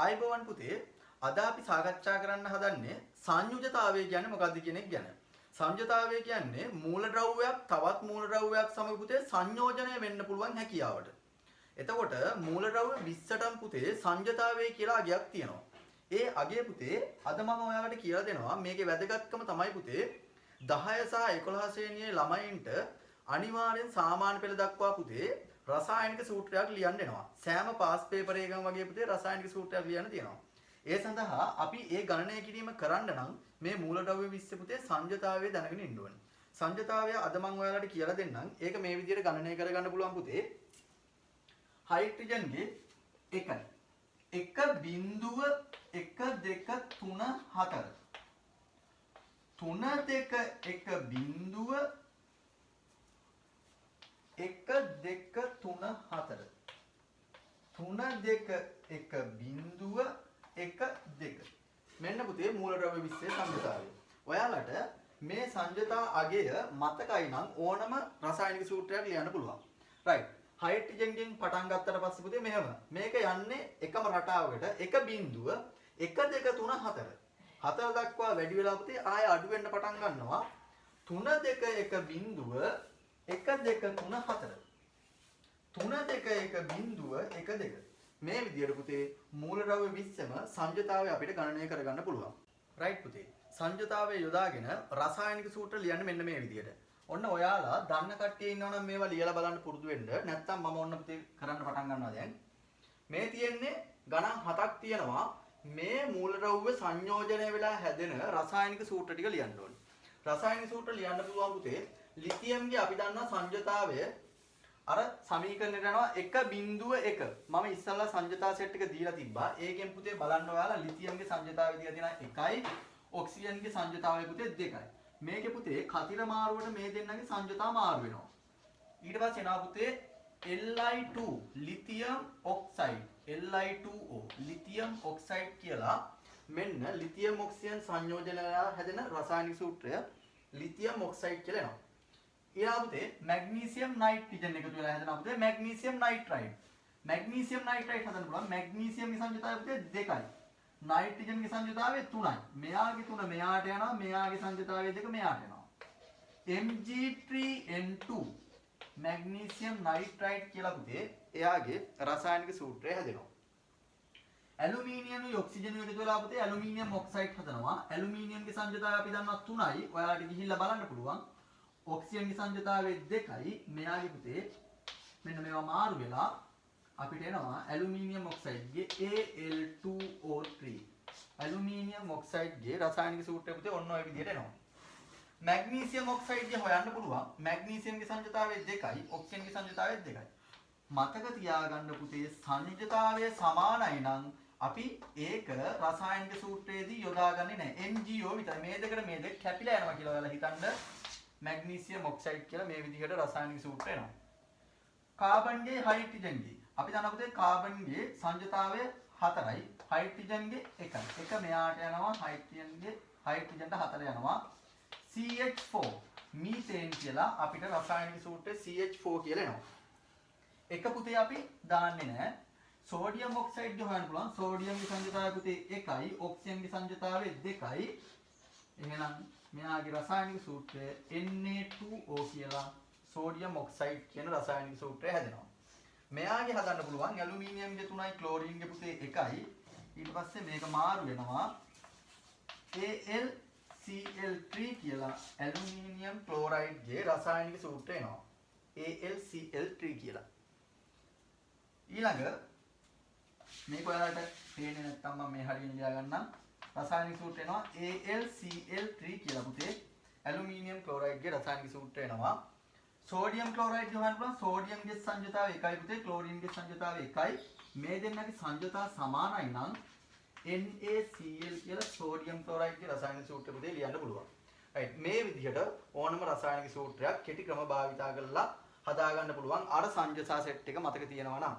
ආයුබෝවන් පුතේ අද අපි සාකච්ඡා කරන්න හදන්නේ සංයුජතාවය කියන්නේ මොකක්ද කියන එක ගැන. සංයුජතාවය කියන්නේ මූලද්‍රව්‍යයක් තවත් මූලද්‍රව්‍යයක් සමග පුතේ සංයෝජනය වෙන්න පුළුවන් හැකියාවට. එතකොට මූලද්‍රව්‍ය 20ටම පුතේ සංයුජතාවය කියලා අගයක් තියෙනවා. ඒ අගය පුතේ අද මම ඔයාලට කියලා දෙනවා. මේකේ වැදගත්කම තමයි පුතේ 10 සහ 11 ශ්‍රේණියේ ළමයින්ට අනිවාර්යෙන් සාමාන්‍ය පෙළ දක්වා පුතේ රසායනික සූත්‍රයක් ලියන්න එනවා. සෑම පාස් පේපර් එකකම වගේ පුතේ රසායනික සූත්‍රයක් ලියන්න තියෙනවා. ඒ සඳහා අපි ඒ ගණනය කිරීම කරන්න නම් මේ මූලද්‍රව්‍ය 20 පුතේ සංයුජතාවය දැනගෙන ඉන්න ඕනේ. සංයුජතාවය අද මම ඔයාලට කියලා දෙන්නම්. ඒක මේ විදිහට ගණනය කරගන්න පුළුවන් පුතේ. හයිඩ්‍රජන්ගේ 1 1 බිංදුව 1 2 3 4 3 2 1 බිංදුව 1 2 3 4 3 2 1 බිංදුව 1 2 මෙන්න පුතේ මූලද්‍රව්‍ය 20 සංයුජතාවය. ඔයාලට මේ සංයුජතා අගය මතකයි නම් ඕනම රසායනික සූත්‍රයක් ලියන්න පුළුවන්. right. හයිඩ්‍රජන්ගෙන් පටන් ගත්තට පස්සේ පුතේ මෙහෙම. මේක යන්නේ එකම රටාවකට 1 බිංදුව 1 2 3 4. 4 දක්වා වැඩි වෙලා පුතේ ආය අඩු වෙන්න පටන් ගන්නවා. 3 2 1 බිංදුව 1 2 3 4. 3 2 1 බිංදුව 1 2. මේ විදිහට පුතේ මූලද්‍රව්‍ය 20ම සංයුජතාවය අපිට ගණනය කරගන්න පුළුවන්. right පුතේ. සංයුජතාවය යොදාගෙන රසායනික සූත්‍ර ලියන්න මෙන්න මේ විදිහට. ඔන්න ඔයාලා දන්න කට්ටිය ඉන්නවා නම් මේවා ලියලා බලන්න පුරුදු වෙන්න. නැත්නම් මම ඔන්න පුතේ කරන්න පටන් ගන්නවා දැන්. මේ තියෙන්නේ ගණන් 7ක් තියෙනවා. මේ මූලද්‍රව්‍ය සංයෝජනය වෙලා හැදෙන රසායනික සූත්‍ර ටික ලියන්න ඕනේ. රසායනික සූත්‍ර ලියන්න පුළුවන් පුතේ. ලිතියම්ගේ අපි දන්නා සංයුජතාවය අර සමීකරණයට යනවා 1.1. මම ඉස්සල්ලා සංයුජතා සෙට් එක දීලා තිබ්බා. ඒකෙන් පුතේ බලන්න ඔයාලා ලිතියම්ගේ සංයුජතාවය දීලා තියෙනවා 1යි. ඔක්සිජන්ගේ සංයුජතාවය පුතේ 2යි. මේකේ පුතේ කතිර මාරුවට මේ දෙන්නගේ සංයුජතා මාරු වෙනවා. ඊට පස්සේ එනවා පුතේ Li2 lithium oxide Li2O lithium oxide කියලා මෙන්න ලිතියම් ඔක්සිජන් සංයෝජනලා හැදෙන රසායනික සූත්‍රය ලිතියම් ඔක්සයිඩ් කියලා එනවා. ඊළඟ පුතේ මැග්නීසියම් නයිට්‍රජන් එකතු වෙලා හැදෙනවා පුතේ මැග්නීසියම් නයිට්‍රයිඩ්. මැග්නීසියම් නයිට්‍රයිඩ් හදන්න පුළුවන් මැග්නීසියම්ගේ සංයුතාවය පුතේ 2යි. නයිට්‍රජන්ගේ සංයුතාවය 3යි. මෙයාගේ 3 මෙයාට යනවා මෙයාගේ සංයුතාවය 2 මෙයාට යනවා. Mg3N2 මැග්නීසියම් නයිට්‍රයිඩ් කියලා පුතේ එයාගේ රසායනික සූත්‍රය හැදෙනවා. ඇලුමිනියම් ඔක්සිජන් එකතු වෙලා පුතේ ඇලුමිනියම් ඔක්සයිඩ් හදනවා. ඇලුමිනියම්ගේ සංයුතාවය අපි දන්නවා 3යි. ඔයාලට ගිහිල්ලා බලන්න පුළුවන්. ඔක්සිජන්ගේ සංයුතාවය 2යි. මෙයාගේ පුතේ මෙන්න මේවා මාරු වෙලා අපිට එනවා ඇලුමිනියම් ඔක්සයිඩ්ගේ Al2O3. ඇලුමිනියම් ඔක්සයිඩ්ගේ රසායනික සූත්‍රය පුතේ ඔන්න ඔය විදිහට එනවා. මැග්නීසියම් ඔක්සයිඩ්ගේ හොයන්න පුළුවන්. මැග්නීසියම්ගේ සංයුතාවය 2යි, ඔක්සිජන්ගේ සංයුතාවය 2යි. මතක තියාගන්න පුතේ සංයුතාවය සමානයි නම් අපි ඒක රසායනික සූත්‍රයේදී යොදාගන්නේ නැහැ. MgO විතරයි. මේ දෙකට මේ දෙක කැපිලා යනවා කියලා ඔයාලා හිතන්න. මැග්නීසියම් ඔක්සයිඩ් කියලා මේ විදිහට රසායනික සූත්‍රය එනවා. කාබන්ගේ හයිඩ්‍රජන්ගේ අපි දන්නා පුතේ කාබන්ගේ සංයුතාවය 4යි හයිඩ්‍රජන්ගේ 1යි. එක මෙයාට යනවා හයිඩ්‍රජන්ට 4 යනවා. CH4 මීතේන් කියලා අපිට රසායනික සූත්‍රයේ CH4 කියලා එනවා. එක පුතේ අපි දාන්නේ නැහැ. සෝඩියම් ඔක්සයිඩ් හොයන්න පුළුවන්. සෝඩියම්ගේ සංයුතාවය පුතේ 1යි, ඔක්සිජන්ගේ සංයුතාවය 2යි. එහෙනම් මෙයාගේ රසායනික සූත්‍රය Na2O කියලා සෝඩියම් ඔක්සයිඩ් කියන රසායනික සූත්‍රය හැදෙනවා. මෙයාගේ හදන්න පුළුවන් ඇලුමිනියම්ගේ 3යි, ක්ලෝරින්ගේ පුතේ 1යි. ඊට පස්සේ මේක මාරු වෙනවා AlCl3 කියලා ඇලුමිනියම් ක්ලෝරයිඩ්ගේ රසායනික සූත්‍රය එනවා. AlCl3 කියලා. ඊළඟ මේක ඔයාලට තේරෙන්නේ නැත්නම් මම මේ හරියට ලියා ගන්නම්. රසායනික සූත්‍රය එනවා AlCl3 කියලා පුතේ ඇලුමිනියම් ක්ලෝරයිඩ්ගේ රසායනික සූත්‍රය එනවා. සෝඩියම් ක්ලෝරයිඩ් ගහන්න පුළුවන්. සෝඩියම්ගේ සංයුතාවය 1යි පුතේ, ක්ලෝරින්ගේ සංයුතාවය 1යි. මේ දෙන්නගේ සංයුතාව සමානයි නම් NaCl කියලා සෝඩියම් ක්ලෝරයිඩ්ගේ රසායනික සූත්‍රය පුතේ ලියන්න පුළුවන්. right. මේ විදිහට ඕනම රසායනික සූත්‍රයක් කෙටි ක්‍රම භාවිතා කරලා හදා ගන්න පුළුවන්. අර සංයුතා සෙට් එක මතක තියෙනවා නම්